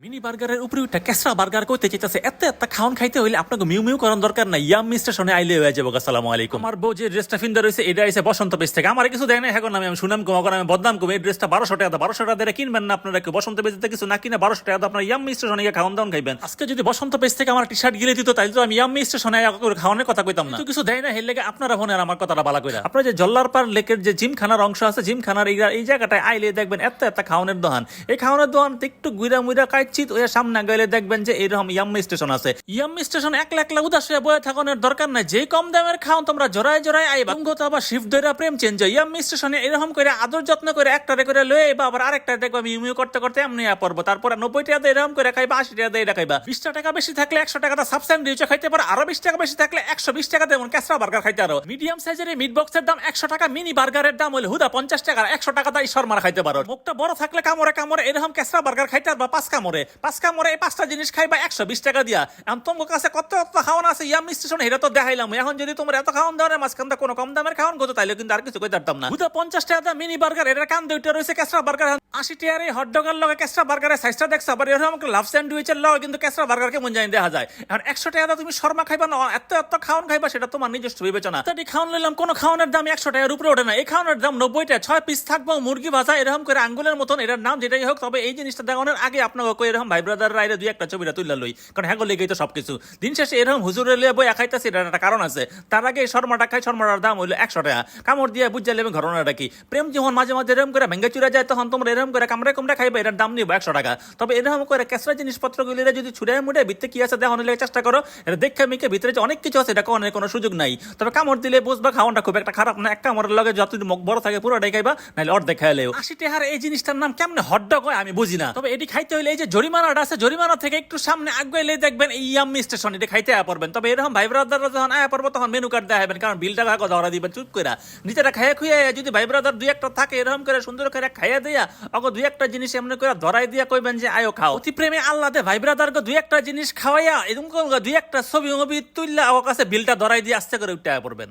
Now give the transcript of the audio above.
Mini বার্গারের উপরে একটা কেসরা বার্গার কইতে চাইতেছে এত এত খাওয়ান খাইতে হইলে আপনাকে মিউ মিউ করার দরকার নাই ইয়াম্মি স্টেশনে আইলে হয়ে যাবো। আসসালামু আলাইকুম। আমার বউ যে ড্রেসটা ফিন্দা রয়েছে এটা এসে বসন্ত পেজ থেকে আমার কিছু দেয় না এখন আমি শুনাম কম আমি বদনাম কম। এই ড্রেসটা 1200 টাকা দিয়ে কিনবেন না আপনারা কেউ বসন্ত পেজতে কিছু না কিনে 1200 টাকা আপনার ইয়াম্মি স্টেশনে গিয়ে খাওয়ান দাওয়ান খাইবেন। আজকে যদি বসন্ত পেজ থেকে আমার টি শার্ট গিলে দিত তাইলে তো আমি ইয়াম্মি স্টেশনে খাওয়ানোর কথা কইতাম না। কিছু দেয় না হের লেগে আপনারা ফোনে আর আমার কথাটা বালা কইরা আপনারা যে জল্লারপার লেকের যে জিমখানার অংশ আছে জিমখানার এই জায়গাটায় আইলে দেখবেন এত এত খাওয়ানোর দোকান। এই খাওয়ানোর দোকান একটু গুইরা মুইরা কাইচিত ওই সামনে গেলে দেখবেন যে এরকম ইয়াম্মি স্টেশন আছে। ইয়াম্মি স্টেশন একলা একলা উদাস হয়ে বয়ে থাকানোর দরকার নাই। যে কম দামের খাওন তোমরা জোড়ায় জোড়ায় আইবা তো আবার শিফট ধরে প্রেম চেঞ্জ হয়। ইয়াম্মি স্টেশনে এরকম করে আদর যত্ন করে একটারে করে লয়ে আইবা আবার আরেকটা দেখবা মিউ করতে করতে এমনি পড়বো। তারপরে 90 টাকা দিয়ে এরকম করে খাইবা 80 টাকা দিয়ে এটা খাইবা। 20 টাকা বেশি থাকলে 100 টাকাটা সাবস্ট্যান্ড দিয়ে খাইতে পারো। আরো 20 টাকা বেশি থাকলে 120 টাকা দিয়ে কেসরা বার্গার খাইতে পারো। মিডিয়াম সাইজের মিট বক্সের দাম 100 টাকা, মিনি বার্গারের দাম হলো হুদা 50 টাকা। 100 টাকা দিয়ে শর্মার খাইতে পারো। মুখটা বড় থাকলে কামড়ে কামড়ে এরকম কেসরা বার্গার খাইতে পারবা 5 কামড়ে এই 5টা জিনিস খাইবা 120 টাকা দিয়া। এখন তোমার কাছে কত খাওয়ান আছে ইয়াম্মি স্টেশন এটা তো দেখাইলাম। এখন যদি তোমার এত খাওয়ান দেওয়ার মাঝখান কোনো কম দামের খাওয়ান গত তাইলে কিন্তু আর কিছু কইতে পারতাম না। হুদা 50 টাকা মিনি বার্গার এটার কান দুইটা রয়েছে কেসরা বার্গার। 80 টাকার এই হটডগের লগে কেসরা বার্গারের সাইজটা দেখছ আবার এরকম লাভ স্যান্ডউইচের লগে কিন্তু কেসরা বার্গারকে মন জানি দেখা যায়। এখন 100 টাকা তুমি শর্মা খাইবা না এত এত খাওয়ান খাইবা সেটা তোমার নিজস্ব বিবেচনা। তাই খাওয়ান লইলাম কোন খাওয়ানোর দাম 100 টাকার উপরে ওঠে না। এই খাওয়ানোর দাম 90 টাকা। 6 পিস থাকবো মুরগি ভাজা এরকম করে আঙ্গুলের মতন এটার নাম যেটাই হোক। তবে এই জিনিসটা দেখানোর আগে আপনাকে কই এরকম ভাই ব্রাদার রাইরে দুই একটা ছবিটা তুইলা লই, কারণ হ্যাঁ লেগেই তো সবকিছু। দিন শেষে এরকম হুজুরে লিয়ে বই খাইতেছি এটার একটা কারণ আছে। তার আগে এই শর্মাটা খাই, শর্মাটার দাম হইলো 100 টাকা। কামড় দিয়ে বুঝে নেবেন ঘটনাটা কি। প্রেম যখন মাঝে মাঝে এরকম করে ভেঙ্গে চুরা যায় তখন তোমরা এরকম করে কামড়ে কামড়ে খাইবে এটার দাম নিব 100 টাকা। তবে এরকম করে কেসরা জিনিসপত্রগুলি যদি ছুড়ে মুড়ে ভিতরে কি আছে দেখানোর চেষ্টা করো, এটা দেখে মিকে ভিতরে যে অনেক কিছু আছে এটা কোনো সুযোগ নাই। তবে কামড় দিলে বুঝবা খাওয়ানটা খুব একটা খারাপ না। এক কামড়ের লগে যত মুখ বড় থাকে পুরোটাই খাইবা, নাহলে অর্ধেক খাইলেও। 80 টাকার এই জিনিসটার নাম কেমনে হটডগ হয় আমি বুঝি না। তবে এটি খাইতে হইলে এই যে জরিমানাটা আছে জরিমানা থেকে একটু সামনে আগাইলে দেখবেন এই ইয়াম্মি স্টেশন এটা খাইতে পারবেন। তবে এরকম ভাই ব্রাদাররা যখন আয়া পড়বো তখন মেনু কার্ড দেওয়া হবেন, কারণ বিলটা ভাগ ধরা দিবেন চুপ করে। নিজেরা খাইয়া খুঁয়ে যদি ভাই ব্রাদার দুই একটা থাকে এরকম করে সুন্দর করে খাইয়া দিয়া অগো দুই একটা জিনিস এমনি করে ধরাই দিয়া কইবেন যে আয়ো খাও। অতি প্রেমে আল্লাহতে ভাই ব্রাদারকে দুই একটা জিনিস খাওয়াইয়া এরকম দুই একটা ছবি তুললা ওর কাছে বিলটা ধরাই দিয়ে আস্তে করে উঠে পড়বেন।